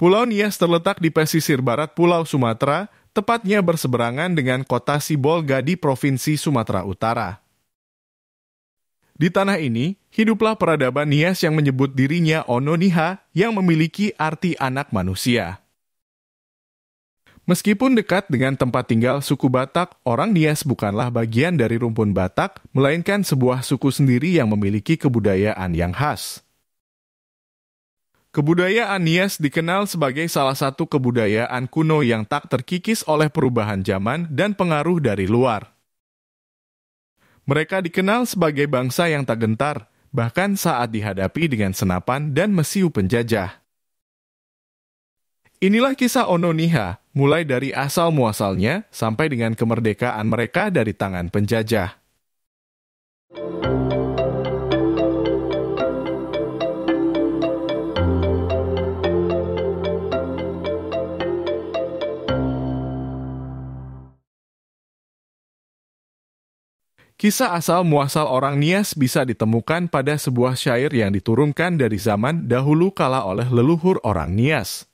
Pulau Nias terletak di pesisir barat Pulau Sumatera, tepatnya berseberangan dengan kota Sibolga di Provinsi Sumatera Utara. Di tanah ini, hiduplah peradaban Nias yang menyebut dirinya Ononiha yang memiliki arti anak manusia. Meskipun dekat dengan tempat tinggal suku Batak, orang Nias bukanlah bagian dari rumpun Batak, melainkan sebuah suku sendiri yang memiliki kebudayaan yang khas. Kebudayaan Nias dikenal sebagai salah satu kebudayaan kuno yang tak terkikis oleh perubahan zaman dan pengaruh dari luar. Mereka dikenal sebagai bangsa yang tak gentar, bahkan saat dihadapi dengan senapan dan mesiu penjajah. Inilah kisah Ononiha, mulai dari asal-muasalnya sampai dengan kemerdekaan mereka dari tangan penjajah. Kisah asal-muasal orang Nias bisa ditemukan pada sebuah syair yang diturunkan dari zaman dahulu kala oleh leluhur orang Nias.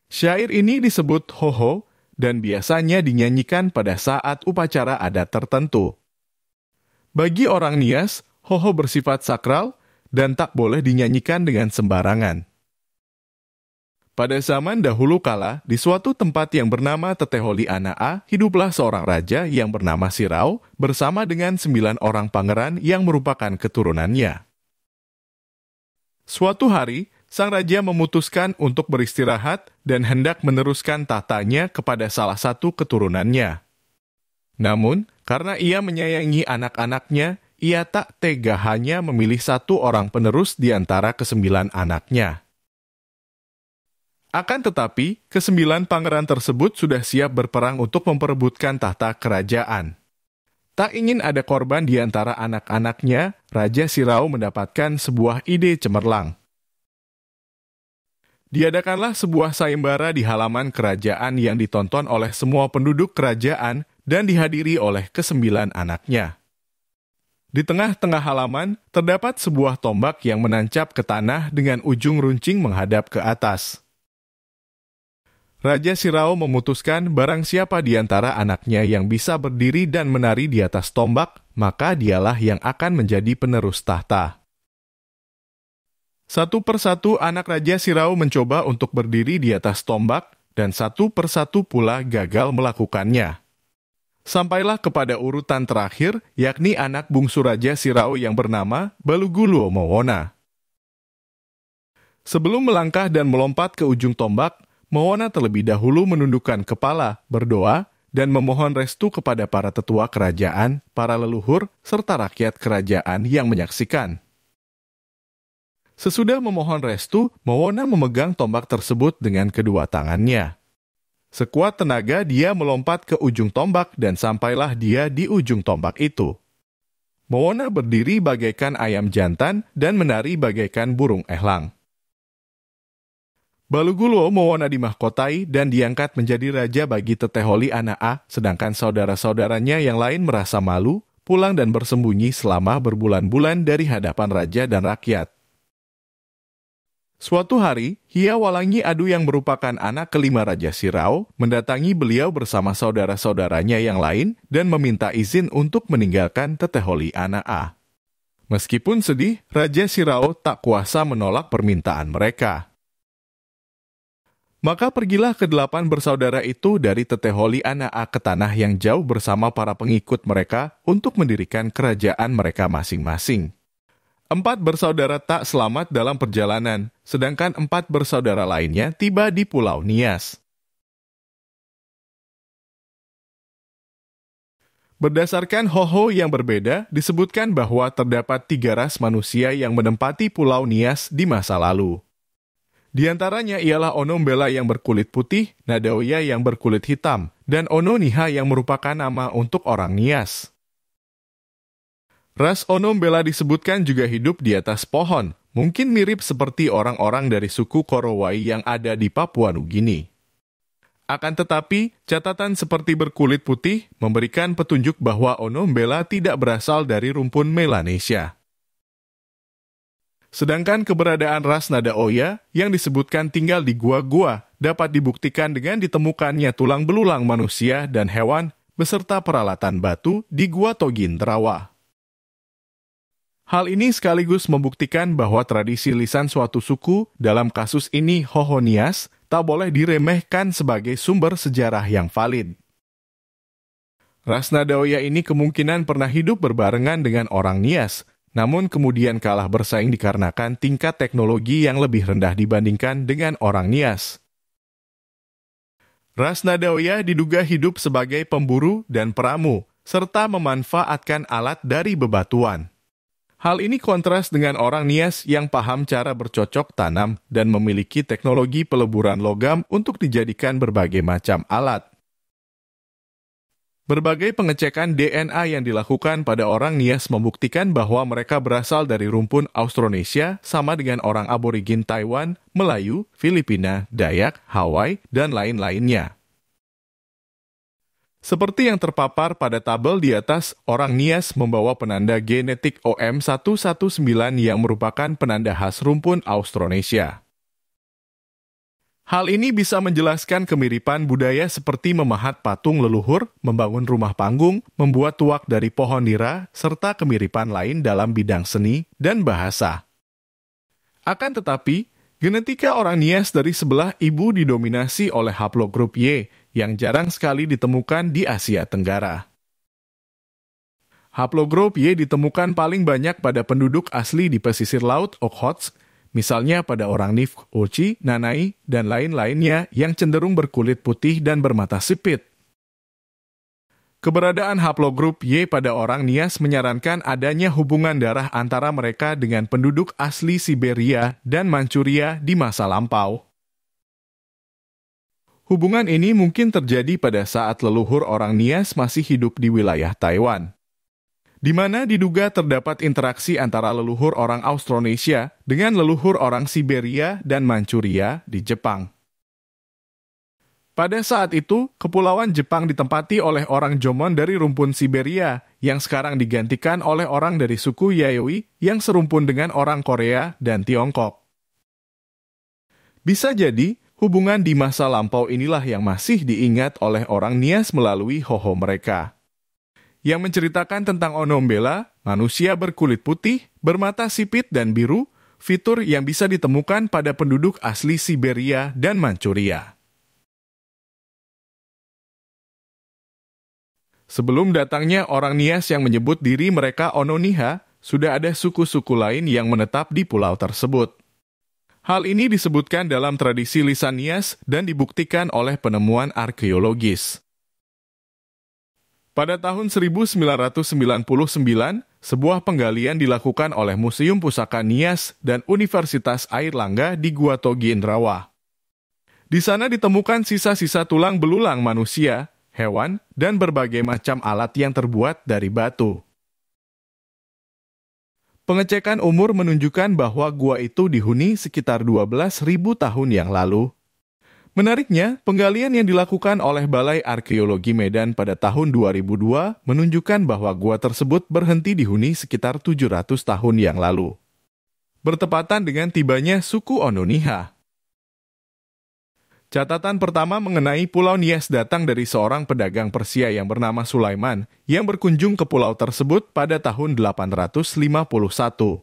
Syair ini disebut hoho dan biasanya dinyanyikan pada saat upacara adat tertentu. Bagi orang Nias, hoho bersifat sakral dan tak boleh dinyanyikan dengan sembarangan. Pada zaman dahulu kala, di suatu tempat yang bernama Teteholi Anaa, hiduplah seorang raja yang bernama Sirau bersama dengan 9 orang pangeran yang merupakan keturunannya. Suatu hari, sang raja memutuskan untuk beristirahat dan hendak meneruskan tahtanya kepada salah satu keturunannya. Namun, karena ia menyayangi anak-anaknya, ia tak tega hanya memilih satu orang penerus di antara ke-9 anaknya. Akan tetapi, ke-9 pangeran tersebut sudah siap berperang untuk memperebutkan tahta kerajaan. Tak ingin ada korban di antara anak-anaknya, Raja Sirau mendapatkan sebuah ide cemerlang. Diadakanlah sebuah sayembara di halaman kerajaan yang ditonton oleh semua penduduk kerajaan dan dihadiri oleh ke-9 anaknya. Di tengah-tengah halaman, terdapat sebuah tombak yang menancap ke tanah dengan ujung runcing menghadap ke atas. Raja Sirau memutuskan barang siapa di antara anaknya yang bisa berdiri dan menari di atas tombak, maka dialah yang akan menjadi penerus tahta. Satu persatu anak Raja Sirau mencoba untuk berdiri di atas tombak, dan satu persatu pula gagal melakukannya. Sampailah kepada urutan terakhir, yakni anak bungsu Raja Sirau yang bernama Baluguluo Mowona. Sebelum melangkah dan melompat ke ujung tombak, Mowona terlebih dahulu menundukkan kepala, berdoa, dan memohon restu kepada para tetua kerajaan, para leluhur, serta rakyat kerajaan yang menyaksikan. Sesudah memohon restu, Mowona memegang tombak tersebut dengan kedua tangannya. Sekuat tenaga dia melompat ke ujung tombak dan sampailah dia di ujung tombak itu. Mowona berdiri bagaikan ayam jantan dan menari bagaikan burung elang. Baluguluo Mowona dimahkotai dan diangkat menjadi raja bagi Teteholi Anaa, sedangkan saudara-saudaranya yang lain merasa malu, pulang dan bersembunyi selama berbulan-bulan dari hadapan raja dan rakyat. Suatu hari, Hia Walangi Adu yang merupakan anak kelima Raja Sirau mendatangi beliau bersama saudara-saudaranya yang lain dan meminta izin untuk meninggalkan Teteholi Anaa. Meskipun sedih, Raja Sirau tak kuasa menolak permintaan mereka. Maka pergilah ke-8 bersaudara itu dari Teteholi Anaa ke tanah yang jauh bersama para pengikut mereka untuk mendirikan kerajaan mereka masing-masing. 4 bersaudara tak selamat dalam perjalanan, sedangkan 4 bersaudara lainnya tiba di Pulau Nias. Berdasarkan hoho yang berbeda, disebutkan bahwa terdapat 3 ras manusia yang menempati Pulau Nias di masa lalu. Di antaranya ialah Onombela yang berkulit putih, Nadaoya yang berkulit hitam, dan Ononiha yang merupakan nama untuk orang Nias. Ras Onombela disebutkan juga hidup di atas pohon, mungkin mirip seperti orang-orang dari suku Korowai yang ada di Papua Nugini. Akan tetapi, catatan seperti berkulit putih memberikan petunjuk bahwa Onombela tidak berasal dari rumpun Melanesia. Sedangkan keberadaan ras nada Oya yang disebutkan tinggal di gua-gua dapat dibuktikan dengan ditemukannya tulang belulang manusia dan hewan beserta peralatan batu di Gua Togin Terawa. Hal ini sekaligus membuktikan bahwa tradisi lisan suatu suku, dalam kasus ini Hoho Nias, tak boleh diremehkan sebagai sumber sejarah yang valid. Ras nada Oya ini kemungkinan pernah hidup berbarengan dengan orang Nias, namun kemudian kalah bersaing dikarenakan tingkat teknologi yang lebih rendah dibandingkan dengan orang Nias. Ras nada Oya diduga hidup sebagai pemburu dan peramu, serta memanfaatkan alat dari bebatuan. Hal ini kontras dengan orang Nias yang paham cara bercocok tanam dan memiliki teknologi peleburan logam untuk dijadikan berbagai macam alat. Berbagai pengecekan DNA yang dilakukan pada orang Nias membuktikan bahwa mereka berasal dari rumpun Austronesia sama dengan orang aborigin Taiwan, Melayu, Filipina, Dayak, Hawaii, dan lain-lainnya. Seperti yang terpapar pada tabel di atas, orang Nias membawa penanda genetik OM119 yang merupakan penanda khas rumpun Austronesia. Hal ini bisa menjelaskan kemiripan budaya seperti memahat patung leluhur, membangun rumah panggung, membuat tuak dari pohon nira, serta kemiripan lain dalam bidang seni dan bahasa. Akan tetapi, genetika orang Nias dari sebelah ibu didominasi oleh haplogrup Y yang jarang sekali ditemukan di Asia Tenggara. Haplogrup Y ditemukan paling banyak pada penduduk asli di pesisir laut Okhotsk, misalnya pada orang Nif, Ulci, Nanai, dan lain-lainnya yang cenderung berkulit putih dan bermata sipit. Keberadaan haplogrup Y pada orang Nias menyarankan adanya hubungan darah antara mereka dengan penduduk asli Siberia dan Manchuria di masa lampau. Hubungan ini mungkin terjadi pada saat leluhur orang Nias masih hidup di wilayah Taiwan, di mana diduga terdapat interaksi antara leluhur orang Austronesia dengan leluhur orang Siberia dan Manchuria di Jepang. Pada saat itu, kepulauan Jepang ditempati oleh orang Jomon dari rumpun Siberia, yang sekarang digantikan oleh orang dari suku Yayoi yang serumpun dengan orang Korea dan Tiongkok. Bisa jadi, hubungan di masa lampau inilah yang masih diingat oleh orang Nias melalui hoho mereka, yang menceritakan tentang Onombela, manusia berkulit putih, bermata sipit dan biru, fitur yang bisa ditemukan pada penduduk asli Siberia dan Manchuria. Sebelum datangnya orang Nias yang menyebut diri mereka Ononiha, sudah ada suku-suku lain yang menetap di pulau tersebut. Hal ini disebutkan dalam tradisi lisan Nias dan dibuktikan oleh penemuan arkeologis. Pada tahun 1999, sebuah penggalian dilakukan oleh Museum Pusaka Nias dan Universitas Airlangga di Gua Togin Terawa. Di sana ditemukan sisa-sisa tulang belulang manusia, hewan, dan berbagai macam alat yang terbuat dari batu. Pengecekan umur menunjukkan bahwa gua itu dihuni sekitar 12.000 tahun yang lalu. Menariknya, penggalian yang dilakukan oleh Balai Arkeologi Medan pada tahun 2002 menunjukkan bahwa gua tersebut berhenti dihuni sekitar 700 tahun yang lalu, bertepatan dengan tibanya suku Ononiha. Catatan pertama mengenai Pulau Nias datang dari seorang pedagang Persia yang bernama Sulaiman yang berkunjung ke pulau tersebut pada tahun 851.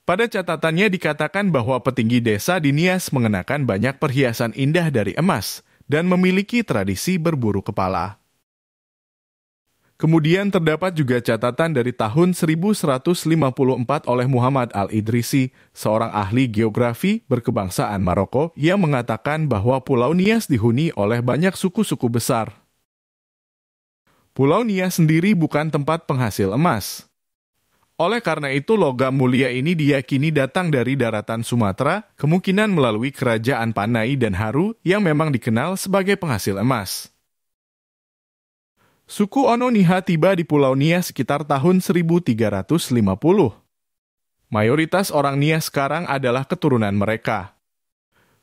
Pada catatannya dikatakan bahwa petinggi desa di Nias mengenakan banyak perhiasan indah dari emas dan memiliki tradisi berburu kepala. Kemudian terdapat juga catatan dari tahun 1154 oleh Muhammad Al-Idrisi, seorang ahli geografi berkebangsaan Maroko, yang mengatakan bahwa Pulau Nias dihuni oleh banyak suku-suku besar. Pulau Nias sendiri bukan tempat penghasil emas. Oleh karena itu, logam mulia ini diyakini datang dari daratan Sumatera, kemungkinan melalui kerajaan Panai dan Haru yang memang dikenal sebagai penghasil emas. Suku Ononiha tiba di Pulau Nias sekitar tahun 1350. Mayoritas orang Nias sekarang adalah keturunan mereka.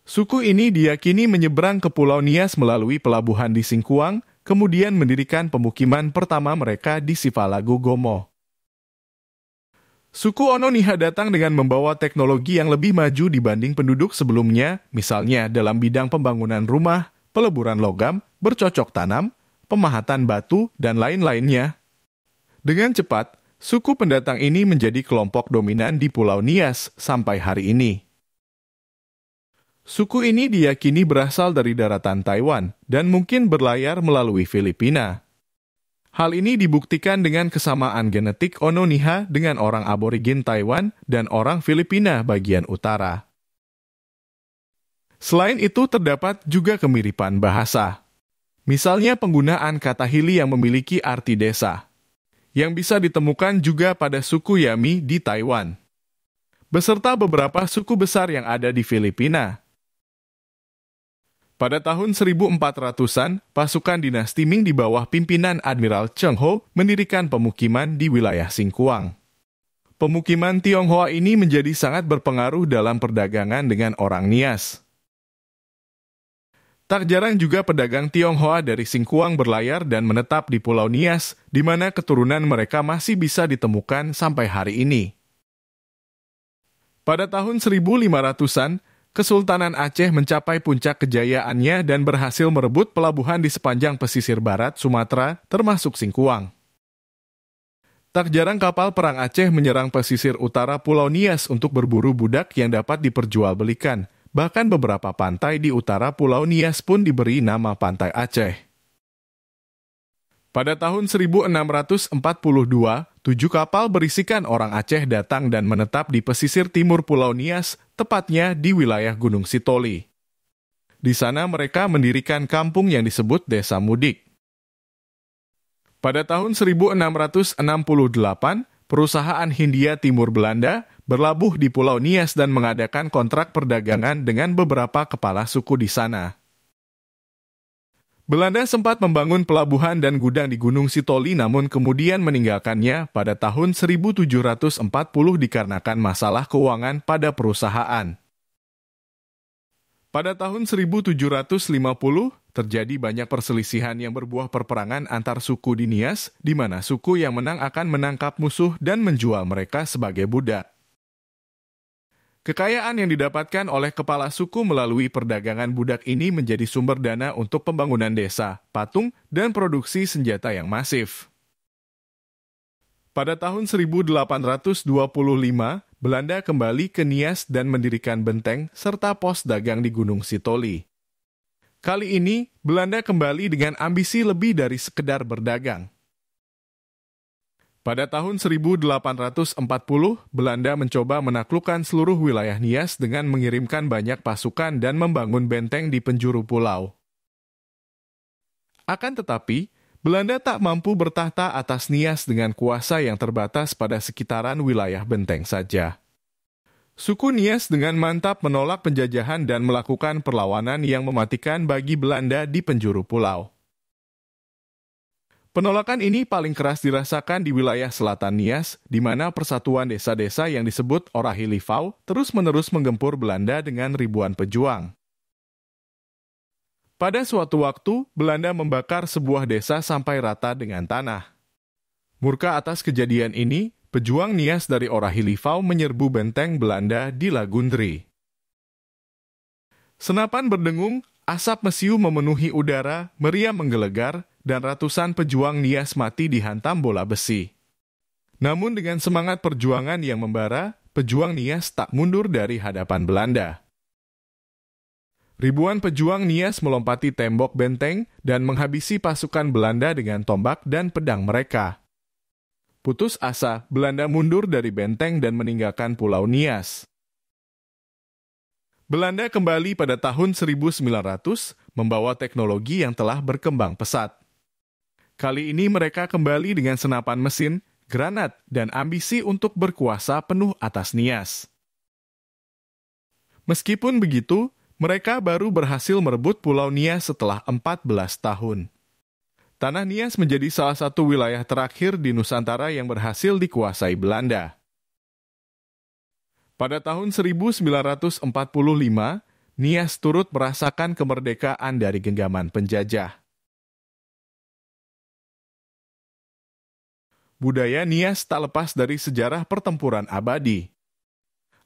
Suku ini diyakini menyeberang ke Pulau Nias melalui pelabuhan di Singkuang, kemudian mendirikan pemukiman pertama mereka di Sivalagu Gomo. Suku Ono-Niha datang dengan membawa teknologi yang lebih maju dibanding penduduk sebelumnya, misalnya dalam bidang pembangunan rumah, peleburan logam, bercocok tanam, pemahatan batu, dan lain-lainnya. Dengan cepat, suku pendatang ini menjadi kelompok dominan di Pulau Nias sampai hari ini. Suku ini diyakini berasal dari daratan Taiwan dan mungkin berlayar melalui Filipina. Hal ini dibuktikan dengan kesamaan genetik Ono-Niha dengan orang aborigin Taiwan dan orang Filipina bagian utara. Selain itu, terdapat juga kemiripan bahasa. Misalnya penggunaan kata Hili yang memiliki arti desa, yang bisa ditemukan juga pada suku Yami di Taiwan, beserta beberapa suku besar yang ada di Filipina. Pada tahun 1400-an, pasukan dinasti Ming di bawah pimpinan Admiral Cheng Ho mendirikan pemukiman di wilayah Singkuang. Pemukiman Tionghoa ini menjadi sangat berpengaruh dalam perdagangan dengan orang Nias. Tak jarang juga pedagang Tionghoa dari Singkuang berlayar dan menetap di Pulau Nias, di mana keturunan mereka masih bisa ditemukan sampai hari ini. Pada tahun 1500-an, Kesultanan Aceh mencapai puncak kejayaannya dan berhasil merebut pelabuhan di sepanjang pesisir barat Sumatera, termasuk Singkuang. Tak jarang kapal perang Aceh menyerang pesisir utara Pulau Nias untuk berburu budak yang dapat diperjualbelikan. Bahkan beberapa pantai di utara Pulau Nias pun diberi nama Pantai Aceh. Pada tahun 1642, 7 kapal berisikan orang Aceh datang dan menetap di pesisir timur Pulau Nias, tepatnya di wilayah Gunung Sitoli. Di sana mereka mendirikan kampung yang disebut Desa Mudik. Pada tahun 1668, perusahaan Hindia Timur Belanda berlabuh di Pulau Nias dan mengadakan kontrak perdagangan dengan beberapa kepala suku di sana. Belanda sempat membangun pelabuhan dan gudang di Gunung Sitoli namun kemudian meninggalkannya pada tahun 1740 dikarenakan masalah keuangan pada perusahaan. Pada tahun 1750, terjadi banyak perselisihan yang berbuah perperangan antar suku di Nias, di mana suku yang menang akan menangkap musuh dan menjual mereka sebagai budak. Kekayaan yang didapatkan oleh kepala suku melalui perdagangan budak ini menjadi sumber dana untuk pembangunan desa, patung, dan produksi senjata yang masif. Pada tahun 1825, Belanda kembali ke Nias dan mendirikan benteng serta pos dagang di Gunung Sitoli. Kali ini, Belanda kembali dengan ambisi lebih dari sekedar berdagang. Pada tahun 1840, Belanda mencoba menaklukkan seluruh wilayah Nias dengan mengirimkan banyak pasukan dan membangun benteng di penjuru pulau. Akan tetapi, Belanda tak mampu bertahta atas Nias dengan kuasa yang terbatas pada sekitaran wilayah benteng saja. Suku Nias dengan mantap menolak penjajahan dan melakukan perlawanan yang mematikan bagi Belanda di penjuru pulau. Penolakan ini paling keras dirasakan di wilayah selatan Nias, di mana persatuan desa-desa yang disebut Orahilifau terus-menerus menggempur Belanda dengan ribuan pejuang. Pada suatu waktu, Belanda membakar sebuah desa sampai rata dengan tanah. Murka atas kejadian ini, pejuang Nias dari Orahilifau menyerbu benteng Belanda di Lagundri. Senapan berdengung, asap mesiu memenuhi udara, meriam menggelegar, dan ratusan pejuang Nias mati dihantam bola besi. Namun dengan semangat perjuangan yang membara, pejuang Nias tak mundur dari hadapan Belanda. Ribuan pejuang Nias melompati tembok benteng dan menghabisi pasukan Belanda dengan tombak dan pedang mereka. Putus asa, Belanda mundur dari benteng dan meninggalkan Pulau Nias. Belanda kembali pada tahun 1900 membawa teknologi yang telah berkembang pesat. Kali ini mereka kembali dengan senapan mesin, granat, dan ambisi untuk berkuasa penuh atas Nias. Meskipun begitu, mereka baru berhasil merebut Pulau Nias setelah 14 tahun. Tanah Nias menjadi salah satu wilayah terakhir di Nusantara yang berhasil dikuasai Belanda. Pada tahun 1945, Nias turut merasakan kemerdekaan dari genggaman penjajah. budaya Nias tak lepas dari sejarah pertempuran abadi.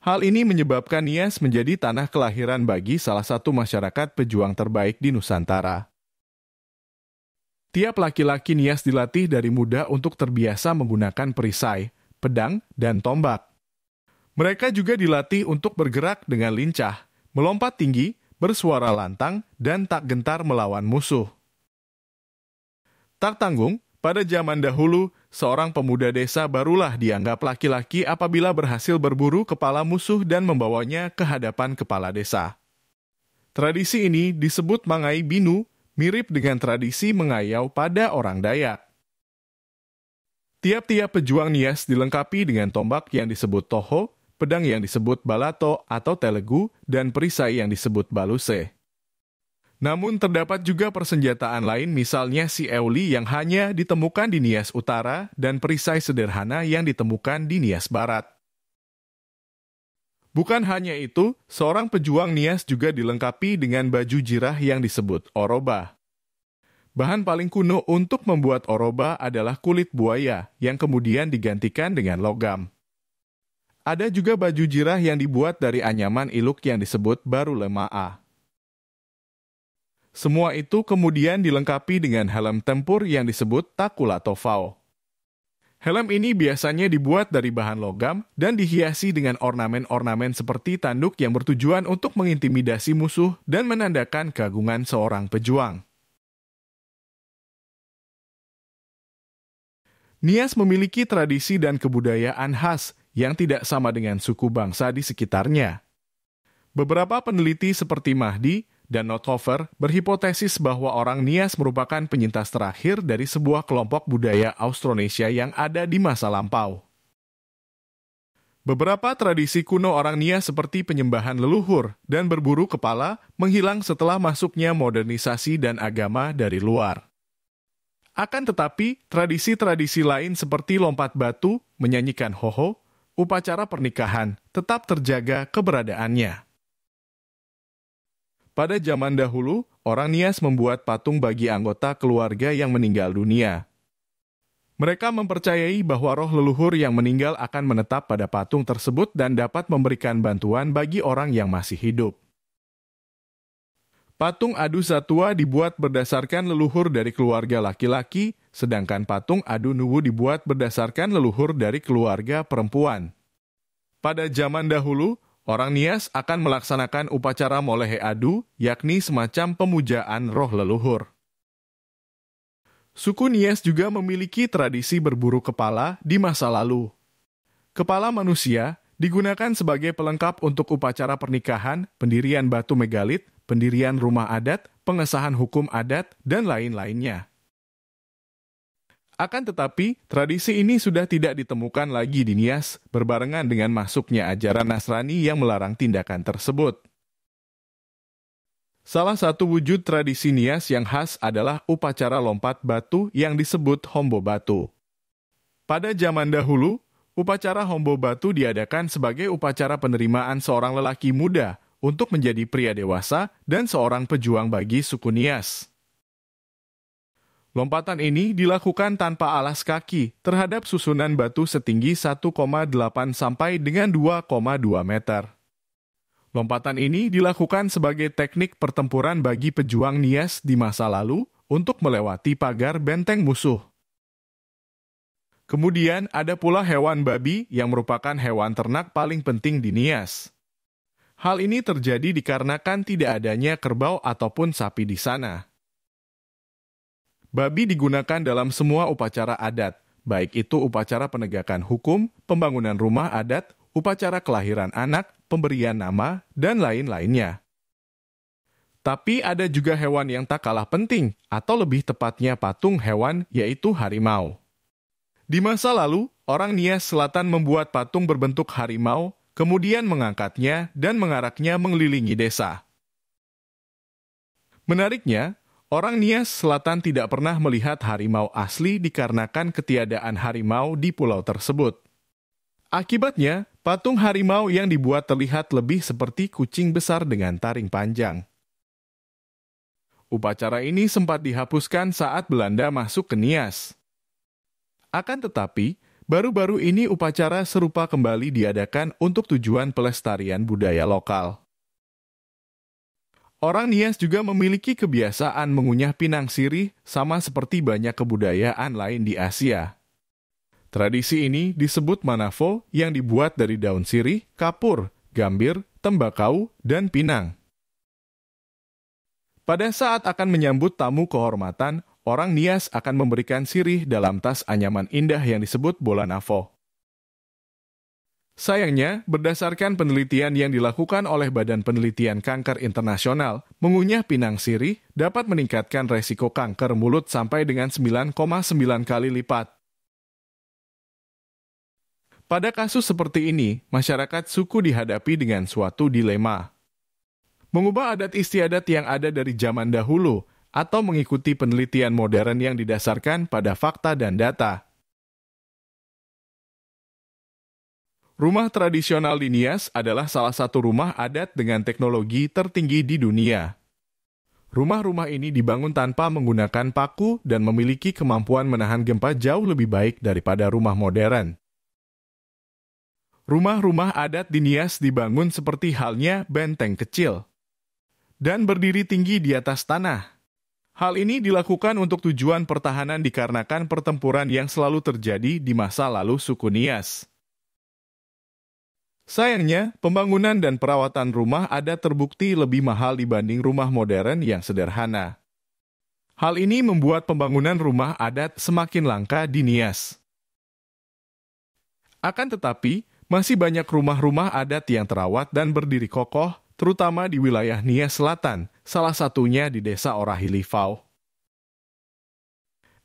Hal ini menyebabkan Nias menjadi tanah kelahiran bagi salah satu masyarakat pejuang terbaik di Nusantara. Tiap laki-laki Nias dilatih dari muda untuk terbiasa menggunakan perisai, pedang, dan tombak. Mereka juga dilatih untuk bergerak dengan lincah, melompat tinggi, bersuara lantang, dan tak gentar melawan musuh. Tak tanggung, pada zaman dahulu, seorang pemuda desa barulah dianggap laki-laki apabila berhasil berburu kepala musuh dan membawanya ke hadapan kepala desa. Tradisi ini disebut Mangai Binu, mirip dengan tradisi mengayau pada orang Dayak. Tiap-tiap pejuang Nias dilengkapi dengan tombak yang disebut toho, pedang yang disebut balato atau telegu, dan perisai yang disebut baluse. Namun terdapat juga persenjataan lain, misalnya si euli yang hanya ditemukan di Nias Utara dan perisai sederhana yang ditemukan di Nias Barat. Bukan hanya itu, seorang pejuang Nias juga dilengkapi dengan baju jirah yang disebut oroba. Bahan paling kuno untuk membuat oroba adalah kulit buaya yang kemudian digantikan dengan logam. Ada juga baju jirah yang dibuat dari anyaman iluk yang disebut baru lemaa. Semua itu kemudian dilengkapi dengan helm tempur yang disebut takula tofao. Helm ini biasanya dibuat dari bahan logam dan dihiasi dengan ornamen-ornamen seperti tanduk yang bertujuan untuk mengintimidasi musuh dan menandakan keagungan seorang pejuang. Nias memiliki tradisi dan kebudayaan khas yang tidak sama dengan suku bangsa di sekitarnya. Beberapa peneliti seperti Mahdi dan Nothofer berhipotesis bahwa orang Nias merupakan penyintas terakhir dari sebuah kelompok budaya Austronesia yang ada di masa lampau. Beberapa tradisi kuno orang Nias seperti penyembahan leluhur dan berburu kepala menghilang setelah masuknya modernisasi dan agama dari luar. Akan tetapi, tradisi-tradisi lain seperti lompat batu, menyanyikan hoho, upacara pernikahan tetap terjaga keberadaannya. Pada zaman dahulu, orang Nias membuat patung bagi anggota keluarga yang meninggal dunia. Mereka mempercayai bahwa roh leluhur yang meninggal akan menetap pada patung tersebut dan dapat memberikan bantuan bagi orang yang masih hidup. Patung adu satua dibuat berdasarkan leluhur dari keluarga laki-laki, sedangkan patung adu nuwu dibuat berdasarkan leluhur dari keluarga perempuan. Pada zaman dahulu, orang Nias akan melaksanakan upacara molehe adu, yakni semacam pemujaan roh leluhur. Suku Nias juga memiliki tradisi berburu kepala di masa lalu. Kepala manusia digunakan sebagai pelengkap untuk upacara pernikahan, pendirian batu megalit, pendirian rumah adat, pengesahan hukum adat, dan lain-lainnya. Akan tetapi, tradisi ini sudah tidak ditemukan lagi di Nias berbarengan dengan masuknya ajaran Nasrani yang melarang tindakan tersebut. Salah satu wujud tradisi Nias yang khas adalah upacara lompat batu yang disebut hombo batu. Pada zaman dahulu, upacara hombo batu diadakan sebagai upacara penerimaan seorang lelaki muda untuk menjadi pria dewasa dan seorang pejuang bagi suku Nias. Lompatan ini dilakukan tanpa alas kaki terhadap susunan batu setinggi 1,8 sampai dengan 2,2 meter. Lompatan ini dilakukan sebagai teknik pertempuran bagi pejuang Nias di masa lalu untuk melewati pagar benteng musuh. Kemudian ada pula hewan babi yang merupakan hewan ternak paling penting di Nias. Hal ini terjadi dikarenakan tidak adanya kerbau ataupun sapi di sana. Babi digunakan dalam semua upacara adat, baik itu upacara penegakan hukum, pembangunan rumah adat, upacara kelahiran anak, pemberian nama, dan lain-lainnya. Tapi ada juga hewan yang tak kalah penting, atau lebih tepatnya patung hewan, yaitu harimau. Di masa lalu, orang Nias Selatan membuat patung berbentuk harimau, kemudian mengangkatnya dan mengaraknya mengelilingi desa. Menariknya, orang Nias Selatan tidak pernah melihat harimau asli dikarenakan ketiadaan harimau di pulau tersebut. Akibatnya, patung harimau yang dibuat terlihat lebih seperti kucing besar dengan taring panjang. Upacara ini sempat dihapuskan saat Belanda masuk ke Nias. Akan tetapi, baru-baru ini upacara serupa kembali diadakan untuk tujuan pelestarian budaya lokal. Orang Nias juga memiliki kebiasaan mengunyah pinang sirih sama seperti banyak kebudayaan lain di Asia. Tradisi ini disebut manavo yang dibuat dari daun sirih, kapur, gambir, tembakau, dan pinang. Pada saat akan menyambut tamu kehormatan, orang Nias akan memberikan sirih dalam tas anyaman indah yang disebut bola navo. Sayangnya, berdasarkan penelitian yang dilakukan oleh Badan Penelitian Kanker Internasional, mengunyah pinang sirih dapat meningkatkan resiko kanker mulut sampai dengan 9,9 kali lipat. Pada kasus seperti ini, masyarakat suku dihadapi dengan suatu dilema. Mengubah adat istiadat yang ada dari zaman dahulu, atau mengikuti penelitian modern yang didasarkan pada fakta dan data. Rumah tradisional di Nias adalah salah satu rumah adat dengan teknologi tertinggi di dunia. Rumah-rumah ini dibangun tanpa menggunakan paku dan memiliki kemampuan menahan gempa jauh lebih baik daripada rumah modern. Rumah-rumah adat di Nias dibangun seperti halnya benteng kecil dan berdiri tinggi di atas tanah. Hal ini dilakukan untuk tujuan pertahanan dikarenakan pertempuran yang selalu terjadi di masa lalu suku Nias. Sayangnya, pembangunan dan perawatan rumah adat terbukti lebih mahal dibanding rumah modern yang sederhana. Hal ini membuat pembangunan rumah adat semakin langka di Nias. Akan tetapi, masih banyak rumah-rumah adat yang terawat dan berdiri kokoh, terutama di wilayah Nias Selatan, salah satunya di Desa Orahilifau.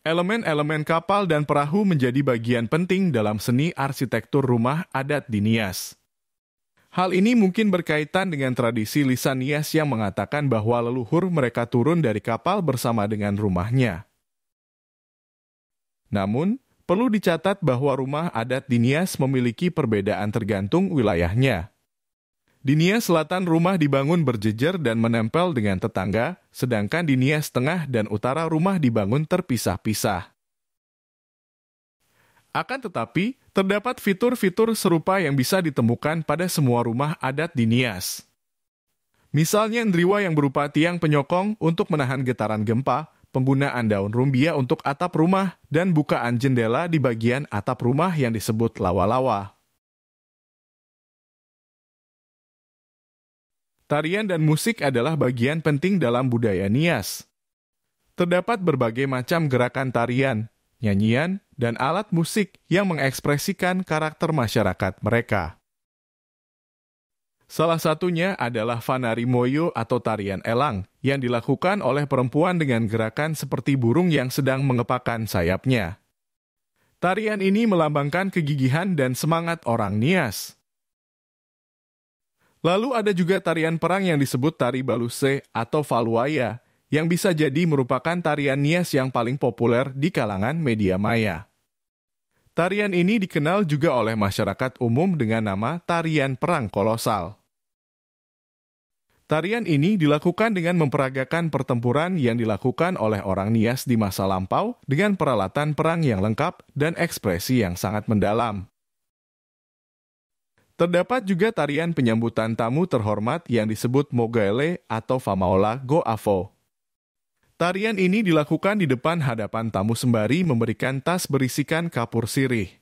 Elemen-elemen kapal dan perahu menjadi bagian penting dalam seni arsitektur rumah adat di Nias. Hal ini mungkin berkaitan dengan tradisi lisan Nias yang mengatakan bahwa leluhur mereka turun dari kapal bersama dengan rumahnya. Namun, perlu dicatat bahwa rumah adat di Nias memiliki perbedaan tergantung wilayahnya. Di Nias Selatan rumah dibangun berjejer dan menempel dengan tetangga, sedangkan di Nias Tengah dan Utara rumah dibangun terpisah-pisah. Akan tetapi, terdapat fitur-fitur serupa yang bisa ditemukan pada semua rumah adat di Nias. Misalnya ndriwa yang berupa tiang penyokong untuk menahan getaran gempa, penggunaan daun rumbia untuk atap rumah, dan bukaan jendela di bagian atap rumah yang disebut lawa-lawa. Tarian dan musik adalah bagian penting dalam budaya Nias. Terdapat berbagai macam gerakan tarian, nyanyian, dan alat musik yang mengekspresikan karakter masyarakat mereka. Salah satunya adalah Vanari Moyo atau tarian elang, yang dilakukan oleh perempuan dengan gerakan seperti burung yang sedang mengepakkan sayapnya. Tarian ini melambangkan kegigihan dan semangat orang Nias. Lalu ada juga tarian perang yang disebut tari baluse atau faluaya, yang bisa jadi merupakan tarian Nias yang paling populer di kalangan media maya. Tarian ini dikenal juga oleh masyarakat umum dengan nama tarian perang kolosal. Tarian ini dilakukan dengan memperagakan pertempuran yang dilakukan oleh orang Nias di masa lampau dengan peralatan perang yang lengkap dan ekspresi yang sangat mendalam. Terdapat juga tarian penyambutan tamu terhormat yang disebut Mogaele atau Famaola Go'afo. Tarian ini dilakukan di depan hadapan tamu sembari memberikan tas berisikan kapur sirih.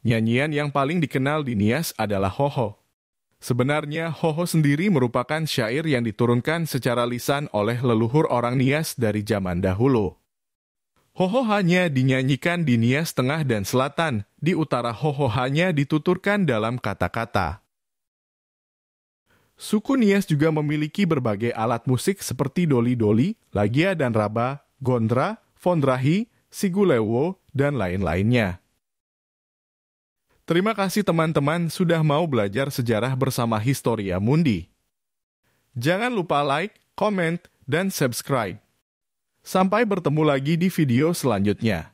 Nyanyian yang paling dikenal di Nias adalah Hoho. Sebenarnya, Hoho sendiri merupakan syair yang diturunkan secara lisan oleh leluhur orang Nias dari zaman dahulu. Hoho hanya dinyanyikan di Nias Tengah dan Selatan, di utara Hoho hanya dituturkan dalam kata-kata. Suku Nias juga memiliki berbagai alat musik seperti doli-doli, lagia dan raba, gondra, fondrahi, sigulewo, dan lain-lainnya. Terima kasih teman-teman sudah mau belajar sejarah bersama Historia Mundi. Jangan lupa like, comment, dan subscribe. Sampai bertemu lagi di video selanjutnya.